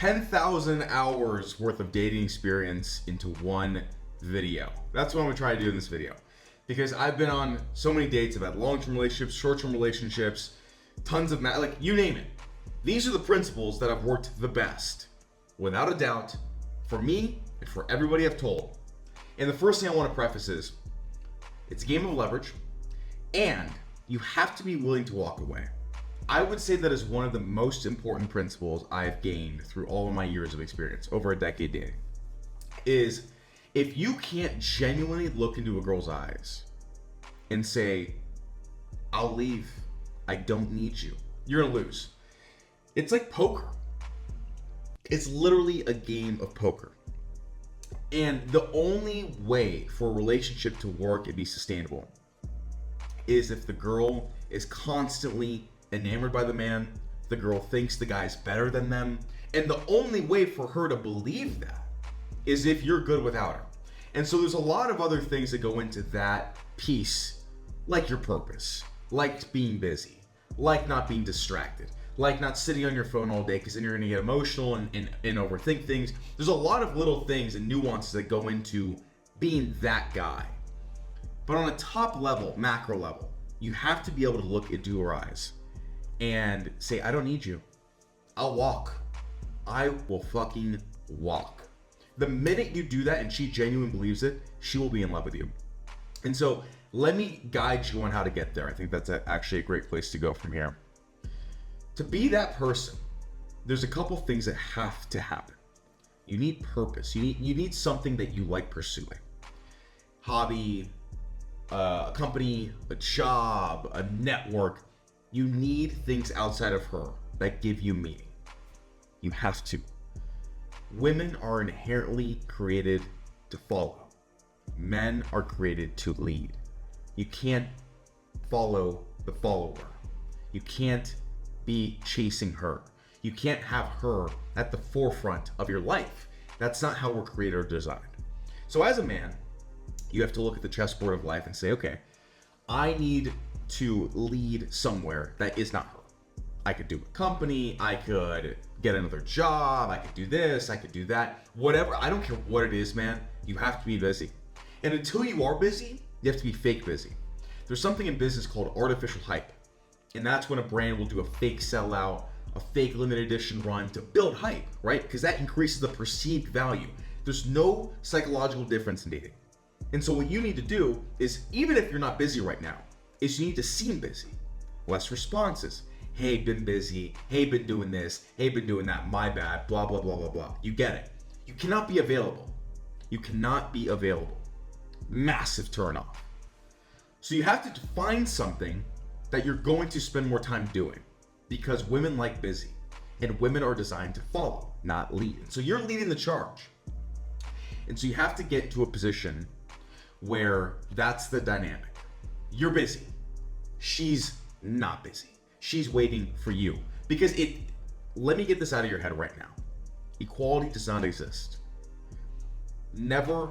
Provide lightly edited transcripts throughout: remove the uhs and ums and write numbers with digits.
10,000 hours worth of dating experience into one video. That's what I'm gonna try to do in this video. Because I've been on so many dates. I've had long-term relationships, short-term relationships, tons of, like, you name it. These are the principles that have worked the best, without a doubt, for me and for everybody I've told. And the first thing I want to preface is, it's a game of leverage, and you have to be willing to walk away. I would say that is one of the most important principles I've gained through all of my years of experience, over a decade dating, is if you can't genuinely look into a girl's eyes and say, I'll leave, I don't need you, you're gonna lose. It's like poker. It's literally a game of poker. And the only way for a relationship to work and be sustainable is if the girl is constantly enamored by the man, the girl thinks the guy's better than them, and the only way for her to believe that is if you're good without her. And so there's a lot of other things that go into that piece, like your purpose, like being busy, like not being distracted, like not sitting on your phone all day because then you're gonna get emotional and overthink things. There's a lot of little things and nuances that go into being that guy. But on a top level, macro level, you have to be able to look into her eyes and say, I don't need you. I'll walk. I will fucking walk. The minute you do that and she genuinely believes it, she will be in love with you. And so let me guide you on how to get there. I think that's actually a great place to go from here. To be that person, there's a couple things that have to happen. You need purpose. You need something that you like pursuing. Hobby, a company, a job, a network. You need things outside of her that give you meaning. You have to. Women are inherently created to follow. Men are created to lead. You can't follow the follower. You can't be chasing her. You can't have her at the forefront of your life. That's not how we're created or designed. So as a man, you have to look at the chessboard of life and say, okay, I need to lead somewhere that is not her. I could do a company, I could get another job, I could do this, I could do that, whatever. I don't care what it is, man. You have to be busy. And until you are busy, you have to be fake busy. There's something in business called artificial hype. And that's when a brand will do a fake sellout, a fake limited edition run to build hype, right? Because that increases the perceived value. There's no psychological difference in dating. And so what you need to do is, even if you're not busy right now, is you need to seem busy. Less responses. Hey, been busy. Hey, been doing this. Hey, been doing that. My bad. Blah, blah, blah, blah, blah. You get it. You cannot be available. You cannot be available. Massive turn off. So you have to find something that you're going to spend more time doing, because women like busy and women are designed to follow, not lead. So you're leading the charge. And so you have to get to a position where that's the dynamic. You're busy. She's not busy. She's waiting for you. Because let me get this out of your head right now. Equality does not exist. Never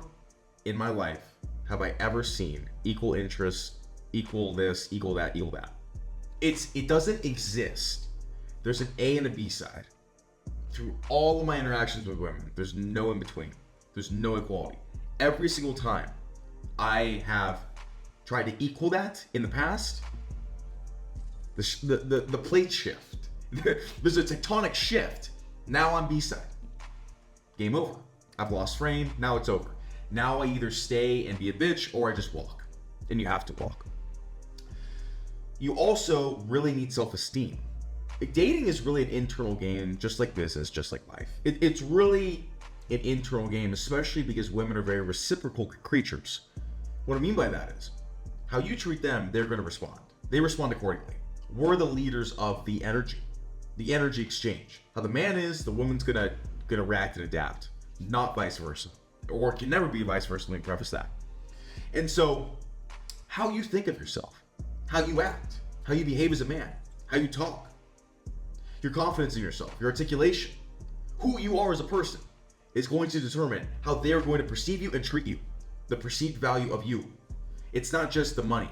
in my life have I ever seen equal interest, equal this, equal that, equal that. It doesn't exist. There's an A and a B side. Through all of my interactions with women, there's no in between. There's no equality. Every single time I have tried to equal that in the past, the plate shift. There's a tectonic shift. Now I'm B side. Game over. I've lost frame. Now it's over. Now I either stay and be a bitch or I just walk. And you have to walk. You also really need self-esteem. Dating is really an internal game, just like business, just like life. It's really an internal game, especially because women are very reciprocal creatures. What I mean by that is, how you treat them, they're going to respond. They respond accordingly. We're the leaders of the energy exchange. How the man is, the woman's gonna react and adapt, not vice versa. Or it can never be vice versa, let me preface that. And so, how you think of yourself, how you act, how you behave as a man, how you talk, your confidence in yourself, your articulation, who you are as a person is going to determine how they're going to perceive you and treat you, the perceived value of you. It's not just the money.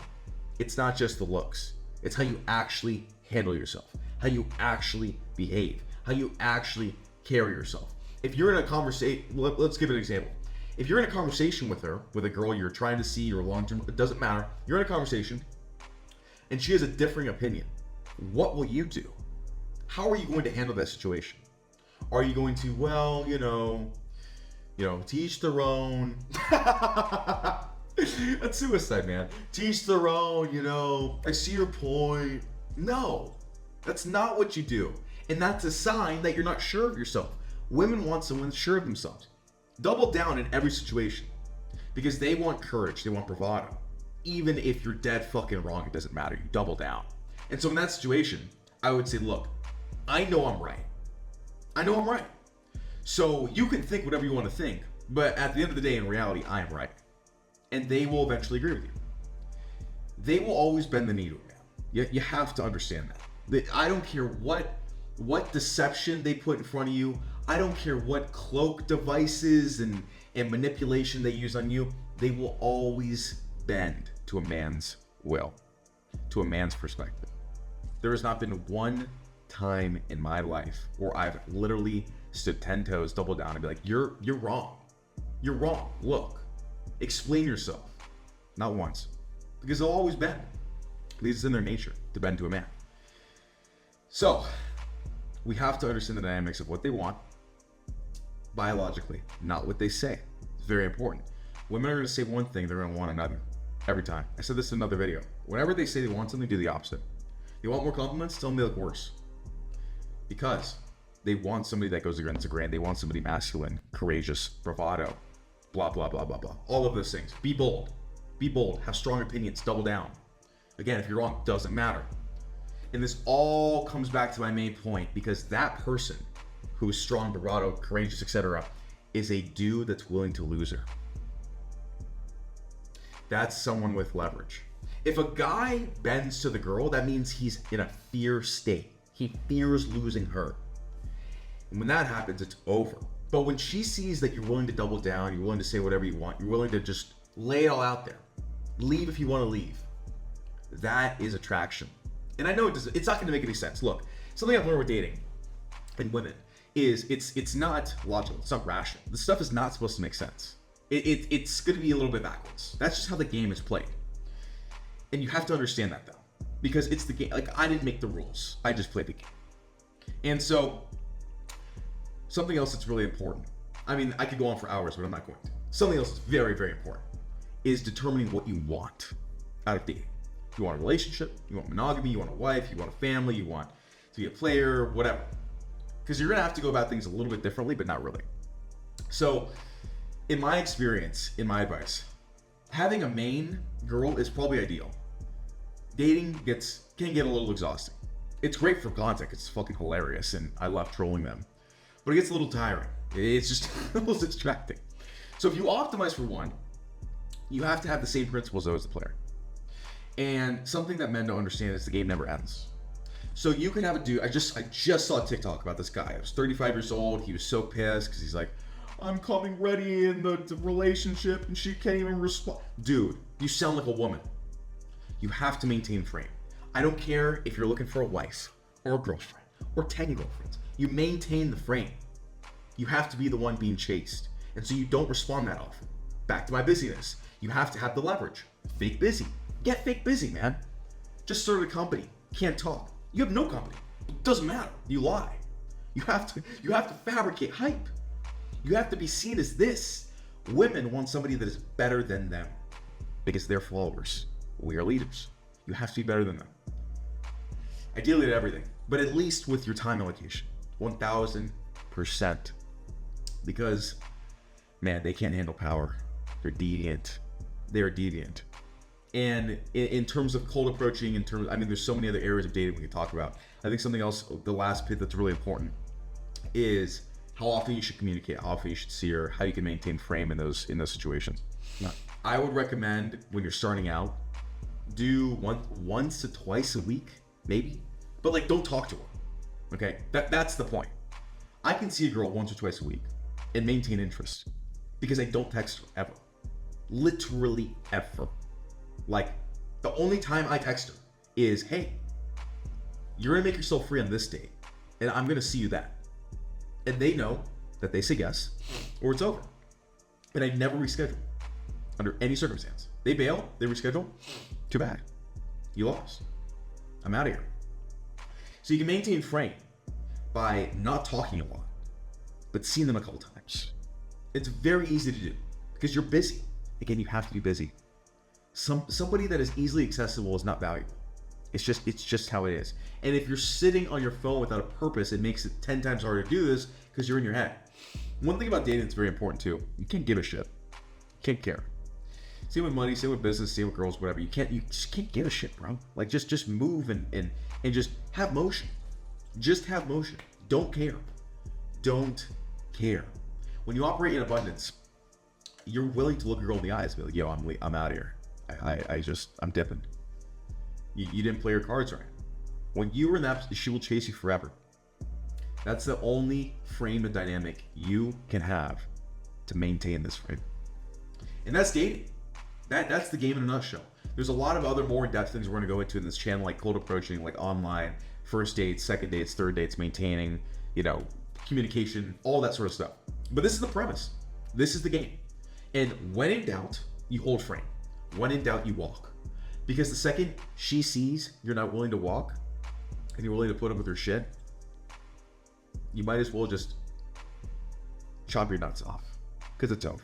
It's not just the looks. It's how you actually handle yourself, how you actually behave, how you actually carry yourself. If you're in a conversation, let's give it an example. If you're in a conversation with her, with a girl you're trying to see or long-term, it doesn't matter. You're in a conversation and she has a differing opinion. What will you do? How are you going to handle that situation? Are you going to, well, to each their own. That's suicide, man. To each their own, I see your point. No, that's not what you do. And that's a sign that you're not sure of yourself. Women want someone sure of themselves. Double down in every situation because they want courage, they want bravado. Even if you're dead fucking wrong, it doesn't matter. You double down. And so in that situation, I would say, look, I know I'm right. So you can think whatever you want to think, but at the end of the day, in reality, I am right. And they will eventually agree with you. They will always bend the knee to a man. You have to understand that. I don't care what deception they put in front of you. I don't care what cloak devices and manipulation they use on you. They will always bend to a man's will, to a man's perspective. There has not been one time in my life where I've literally stood 10 toes, double down, and be like, you're wrong. You're wrong. Look, explain yourself. Not once. Because they'll always bend. Because it's in their nature to bend to a man. So, we have to understand the dynamics of what they want biologically, not what they say. It's very important. Women are going to say one thing, they're going to want another. Every time. I said this in another video. Whenever they say they want something, do the opposite. They want more compliments, tell them they look worse. Because they want somebody that goes against the grain. They want somebody masculine, courageous, bravado, blah, blah, blah, blah, blah. All of those things. Be bold. Be bold. Have strong opinions. Double down. Again, if you're wrong, doesn't matter. And this all comes back to my main point, because that person who is strong, bravado, courageous, etc., is a dude that's willing to lose her. That's someone with leverage. If a guy bends to the girl, that means he's in a fear state. He fears losing her. And when that happens, it's over. But when she sees that you're willing to double down, you're willing to say whatever you want, you're willing to just lay it all out there. Leave if you want to leave. That is attraction. And I know it's not going to make any sense. Look, something I've learned with dating and women is it's not logical. It's not rational. This stuff is not supposed to make sense. It's going to be a little bit backwards. That's just how the game is played. And you have to understand that, though. Because it's the game. Like, I didn't make the rules. I just played the game. And so, something else that's really important. I mean, I could go on for hours, but I'm not going to. Something else that's very, very important is determining what you want out of dating. You want a relationship, you want monogamy, you want a wife, you want a family, you want to be a player, whatever. Because you're going to have to go about things a little bit differently, but not really. So, in my experience, in my advice, having a main girl is probably ideal. Dating can get a little exhausting. It's great for content. It's fucking hilarious, and I love trolling them. But it gets a little tiring. It's just a little distracting. So if you optimize for one, you have to have the same principles as the player. And something that men don't understand is the game never ends. So you can have a dude. I just saw a TikTok about this guy. He was 35 years old. He was so pissed because he's like, I'm coming ready in the relationship and she can't even respond. Dude, you sound like a woman. You have to maintain frame. I don't care if you're looking for a wife or a girlfriend or 10 girlfriends. You maintain the frame. You have to be the one being chased. And so you don't respond that often. Back to my busyness. You have to have the leverage. Fake busy. Get fake busy, man. Just started a company. Can't talk. You have no company. It doesn't matter. You lie. You have to fabricate hype. You have to be seen as this. Women want somebody that is better than them because they're followers. We are leaders. You have to be better than them. Ideally at everything, but at least with your time allocation, 1000%. Because, man, they can't handle power. They're deviant. They're deviant. And in terms of cold approaching, there's so many other areas of dating we can talk about. I think something else, the last bit that's really important is how often you should communicate, how often you should see her, how you can maintain frame in those situations. Now, I would recommend when you're starting out, do once to twice a week, maybe. But like, don't talk to her. Okay, that's the point. I can see a girl once or twice a week and maintain interest because I don't text her ever. Literally ever. Like, the only time I text her is, hey, you're gonna make yourself free on this date, and I'm gonna see you then. And they know that they say yes or it's over. And I never reschedule under any circumstance. They bail, they reschedule. Too bad. You lost. I'm out of here. So you can maintain frame by not talking a lot, but seeing them a couple times. It's very easy to do because you're busy. Again, you have to be busy. Somebody that is easily accessible is not valuable. It's just how it is. And if you're sitting on your phone without a purpose, it makes it 10 times harder to do this because you're in your head. One thing about dating that's very important too, you can't give a shit. You can't care. Same with money, same with business, same with girls, whatever. You just can't give a shit, bro. Like just move and just have motion. Just have motion. Don't care. Don't care. When you operate in abundance, you're willing to look a girl in the eyes and be like, yo, I'm out of here. I'm dipping. You didn't play your cards right. When you are in that, she will chase you forever. That's the only frame and dynamic you can have to maintain this frame. And that's dating. That's the game in a nutshell. There's a lot of other more in-depth things we're going to go into in this channel, like cold approaching, like online, first dates, second dates, third dates, maintaining, communication, all that sort of stuff. But this is the premise. This is the game. And when in doubt, you hold frame. When in doubt, you walk. Because the second she sees you're not willing to walk and you're willing to put up with her shit, you might as well just chop your nuts off because it's over.